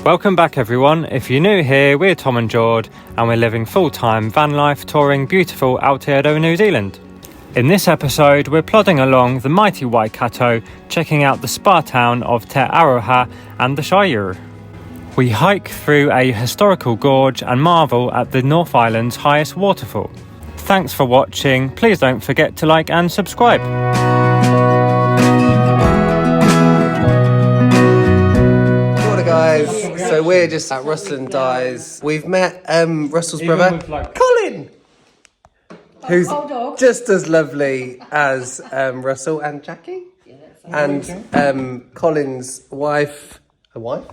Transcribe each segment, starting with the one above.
Welcome back everyone. If you're new here, we're Tom and Jord and we're living full-time van life touring beautiful Aotearoa, New Zealand. In this episode, we're plodding along the mighty Waikato, checking out the spa town of Te Aroha and the Shire. We hike through a historical gorge and marvel at the North Island's highest waterfall. Thanks for watching. Please don't forget to like and subscribe. Guys, so we're just at Russell and Dye's. We've met Russell's brother, Colin, who's just as lovely as Russell and Jackie, and Colin's wife. A wife?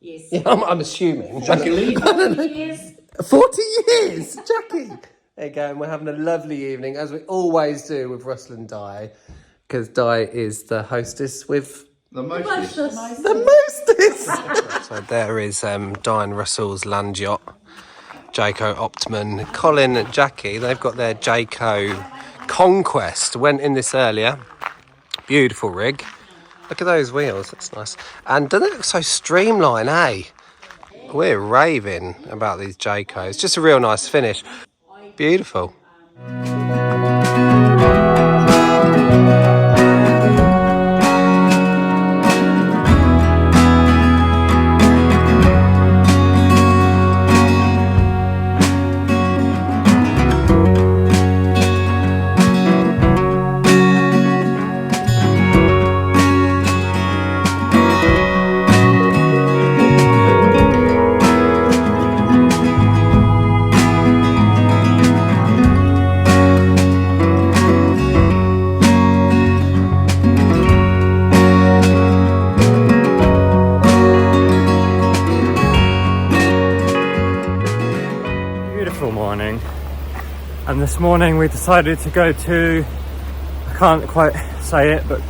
Yes. Yeah, I'm assuming. Jackie Lee. 40 years. 40 years, Jackie. There you go, and we're having a lovely evening, as we always do with Russell and Dye, because Dye is the hostess with. The mostest. So there is Dye and Russell's land yacht, Jayco Optimum. Colin and Jackie, they've got their Jayco Conquest. Went in this earlier. Beautiful rig. Look at those wheels, that's nice. And doesn't it look so streamlined, eh? We're raving about these Jaycos. Just a real nice finish. Beautiful. Morning, and this morning we decided to go to, I can't quite say it, but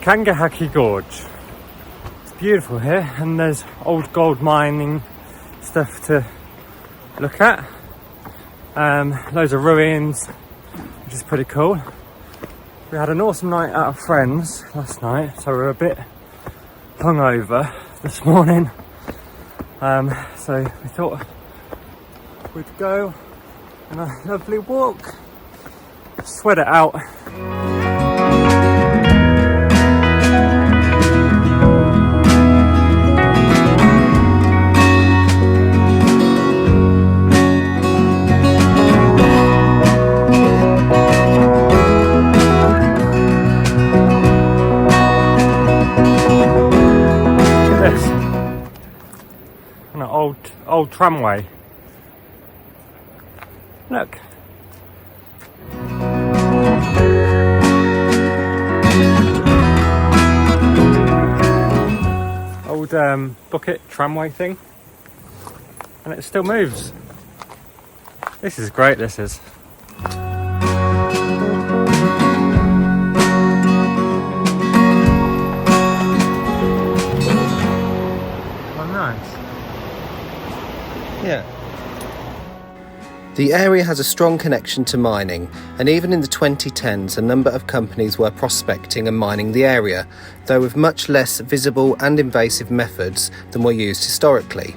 Kangahaki Gorge. It's beautiful here, and there's old gold mining stuff to look at, loads of ruins, which is pretty cool. We had an awesome night out of friends last night, so we're a bit hungover this morning, so we thought we'd go on a lovely walk, sweat it out. Look at this, an old tramway. Look. Old bucket tramway thing. And it still moves. This is great, this is. Oh, nice. Yeah. The area has a strong connection to mining, and even in the 2010s a number of companies were prospecting and mining the area, though with much less visible and invasive methods than were used historically.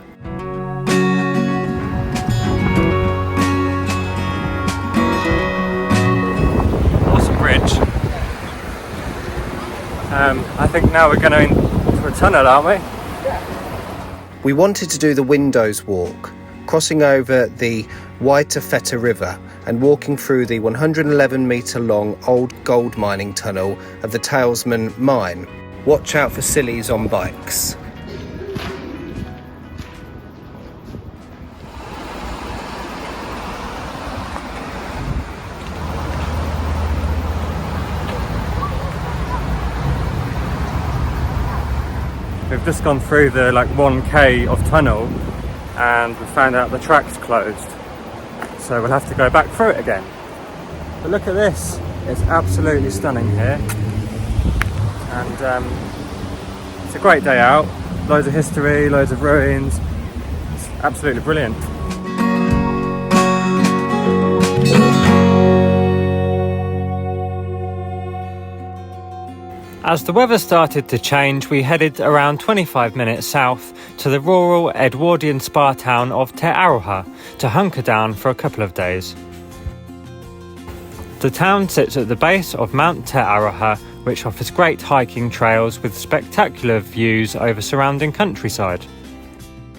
Awesome bridge. I think now we're going into a tunnel, aren't we? We wanted to do the Windows Walk, crossing over the Waitawheta River and walking through the 111 metre long old gold mining tunnel of the Talesman mine. Watch out for sillies on bikes. We've just gone through the 1k of tunnel and we found out the track's closed. So we'll have to go back through it again. But look at this, it's absolutely stunning here. And it's a great day out, loads of history, loads of ruins. It's absolutely brilliant. As the weather started to change, we headed around 25 minutes south to the rural Edwardian spa town of Te Aroha to hunker down for a couple of days. The town sits at the base of Mount Te Aroha, which offers great hiking trails with spectacular views over surrounding countryside.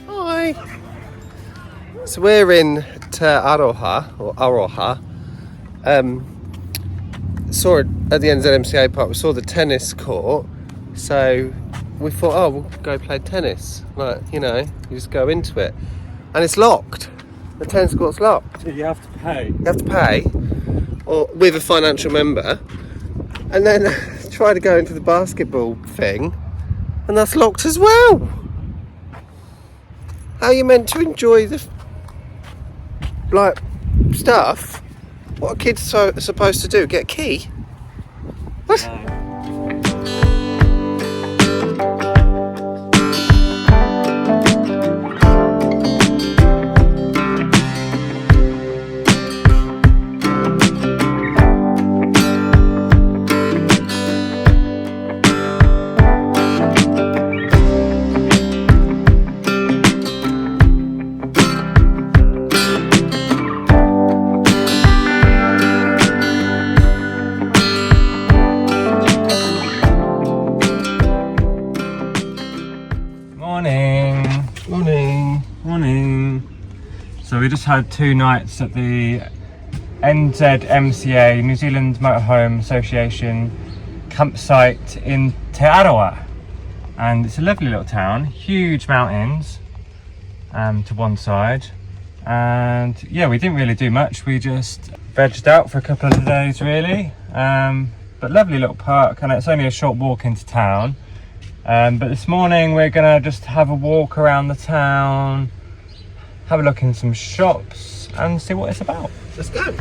Hi! So we're in Te Aroha, or Aroha. Saw it at the NZMCA park, we saw the tennis court, so we thought, oh, we'll go play tennis. Like, you know, you just go into it. And it's locked. The tennis court's locked. You have to pay. You have to pay, or with a financial member, and then try to go into the basketball thing, and that's locked as well. How are you meant to enjoy the stuff? What are kids supposed to do? Get a key? What? So we just had 2 nights at the NZMCA, New Zealand Motorhome Association campsite in Te Aroha. And it's a lovely little town, huge mountains to one side. And yeah, we didn't really do much. We just vegged out for a couple of days really. But lovely little park, and it's only a short walk into town. But this morning we're gonna just have a walk around the town, have a look in some shops and see what it's about. Let's go.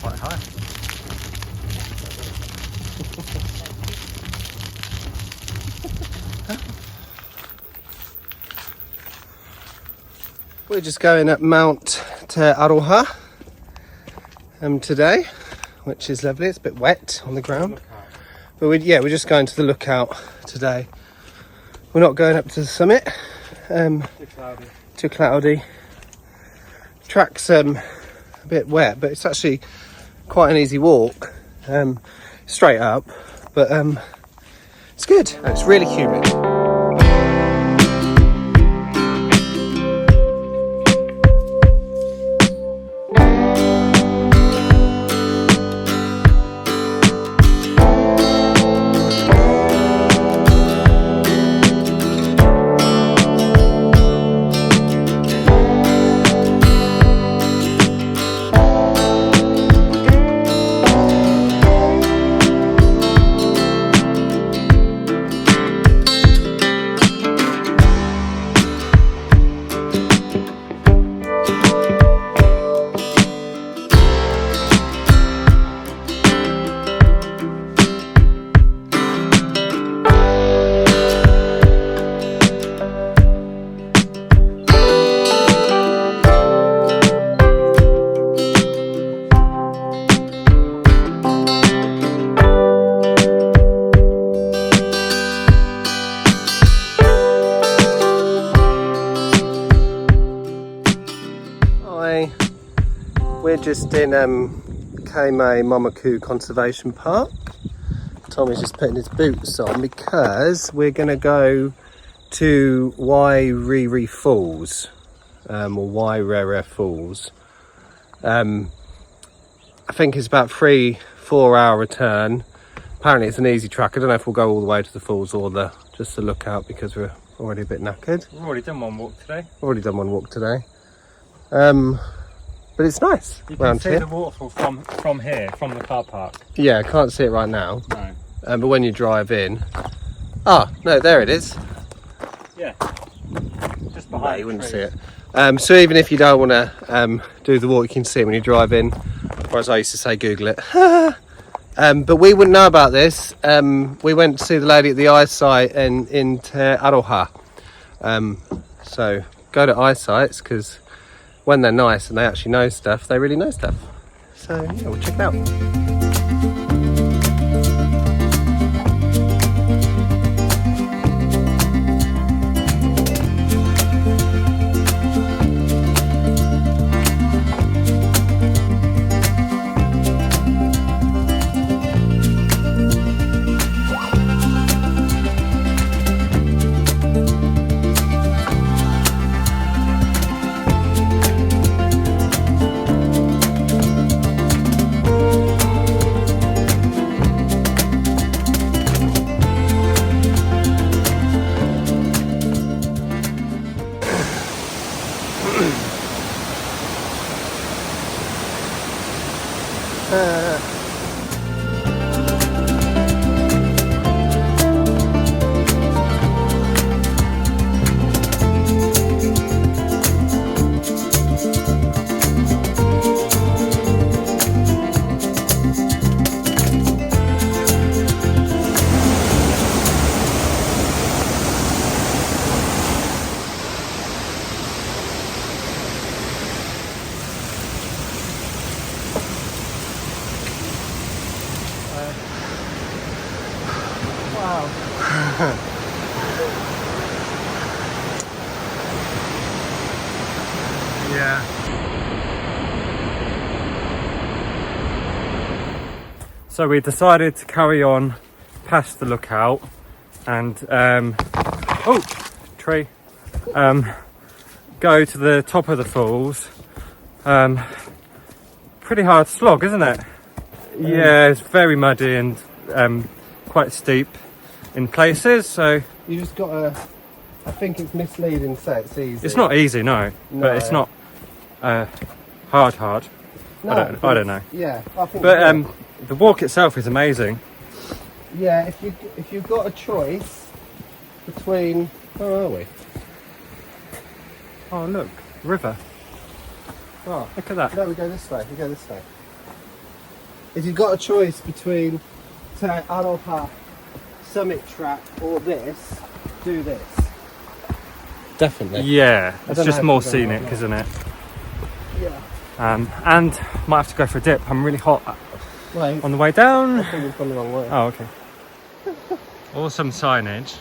Quite high. We're just going up Mount Te Aroha today, which is lovely. It's a bit wet on the ground, but we're just going to the lookout today. We're not going up to the summit. Too cloudy. Track's a bit wet, but it's actually quite an easy walk, straight up, but it's good and it's really humid. We're just in Ika-a-Māui Conservation Park. Tommy's just putting his boots on because we're going to go to Riri Falls, or Riri Falls. I think it's about 3-4 hour return. Apparently it's an easy track. I don't know if we'll go all the way to the falls or just the lookout because we're already a bit knackered. We've already done one walk today. But it's nice You can around see here. the waterfall from here, from the car park. Yeah, I can't see it right now. No. But when you drive in... Ah, no, there it is. Yeah. Just No, behind you wouldn't the see trees. it. So even if you don't want to do the walk, you can see it when you drive in. Or as I used to say, Google it. But we wouldn't know about this. We went to see the lady at the eyesight in Te Aroha. So go to eyesights because when they're nice and they actually know stuff, they really know stuff. So yeah, we'll check it out. Yeah. So we decided to carry on past the lookout and tree. Go to the top of the falls. Pretty hard slog, isn't it? Yeah, it's very muddy and quite steep in places, so You just gotta... I think it's misleading to say it's easy. it's not easy, no. But it's not hard. No, I don't know. Yeah, I think... But the walk itself is amazing. yeah, if you've got a choice between... Where are we? Oh look, river. Oh, Look at that. no, we go this way. If you've got a choice between Te Aroha summit track or this, do this. Definitely. Yeah, I it's don't just know more if we're gonna scenic, like isn't it? Yeah. And might have to go for a dip. I'm really hot Wait, on the way down. I think we've gone the wrong way. Oh, okay. Awesome signage.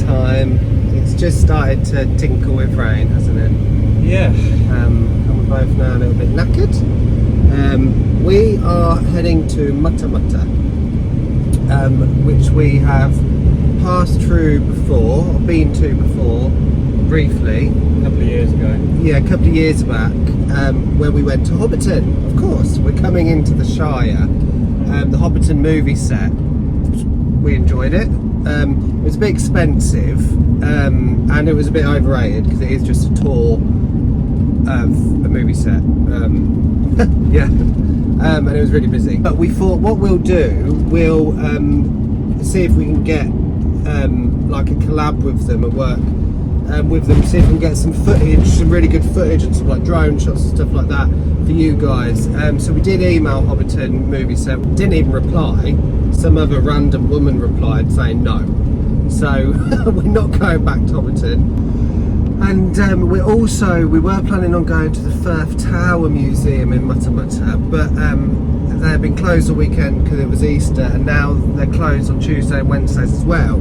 time. It's just started to tinkle with rain, hasn't it? Yeah. And we're both now a little bit knackered. We are heading to Matamata, which we have passed through before, or been to before, briefly. A couple of years ago. Yeah, a couple of years back, where we went to Hobbiton. Of course, we're coming into the Shire, the Hobbiton movie set. We enjoyed it. It was a bit expensive, and it was a bit overrated because it is just a tour of a movie set. Yeah, and it was really busy. But we thought what we'll do, we'll see if we can get like a collab with them and work with them, see if we can get some footage, some really good footage and some like drone shots and stuff like that for you guys. So we did email Hobbiton movie set, didn't even reply. Some other random woman replied saying no. So we're not going back to Hobbiton. And we were planning on going to the Firth Tower Museum in Matamata, but they've been closed all weekend because it was Easter, and now they're closed on Tuesday and Wednesdays as well.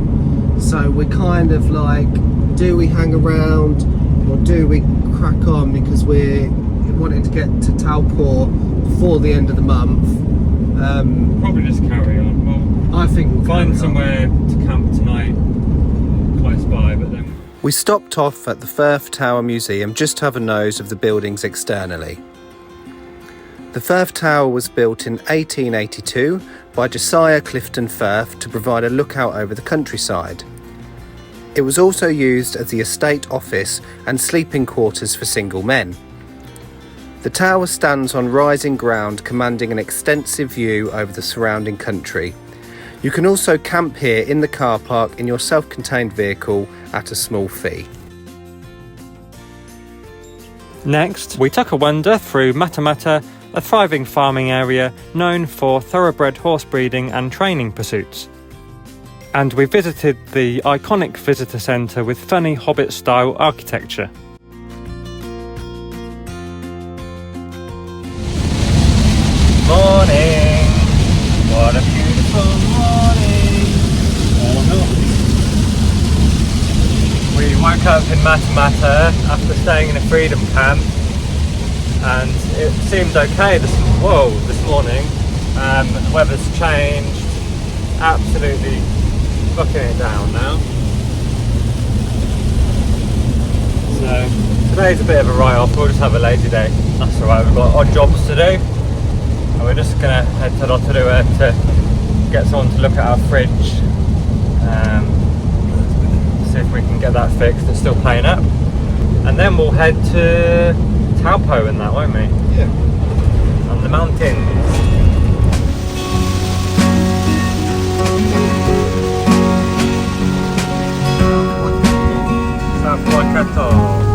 So we're kind of like, do we hang around or do we crack on, because we're wanting to get to Taupo before the end of the month. Probably just carry on. Well, I think we'll find somewhere to camp tonight close by, but then we stopped off at the Firth Tower Museum just to have a nose of the buildings externally. The Firth Tower was built in 1882 by Josiah Clifton Firth to provide a lookout over the countryside. It was also used as the estate office and sleeping quarters for single men. The tower stands on rising ground commanding an extensive view over the surrounding country. You can also camp here in the car park in your self-contained vehicle at a small fee. next, we took a wander through Matamata, a thriving farming area known for thoroughbred horse breeding and training pursuits. And we visited the iconic visitor centre with funny Hobbit-style architecture. Morning! What a beautiful morning! Or not. We woke up in Matamata after staying in a freedom camp, and it seemed okay this morning. The weather's changed, absolutely bucking it down now. So today's a bit of a write-off, we'll just have a lazy day. That's alright, we've got odd jobs to do. And we're just going to head to Rotorua to get someone to look at our fridge. See if we can get that fixed, it's still playing up. And then we'll head to Taupo and that, won't we? Yeah. On the mountains. South Waikato.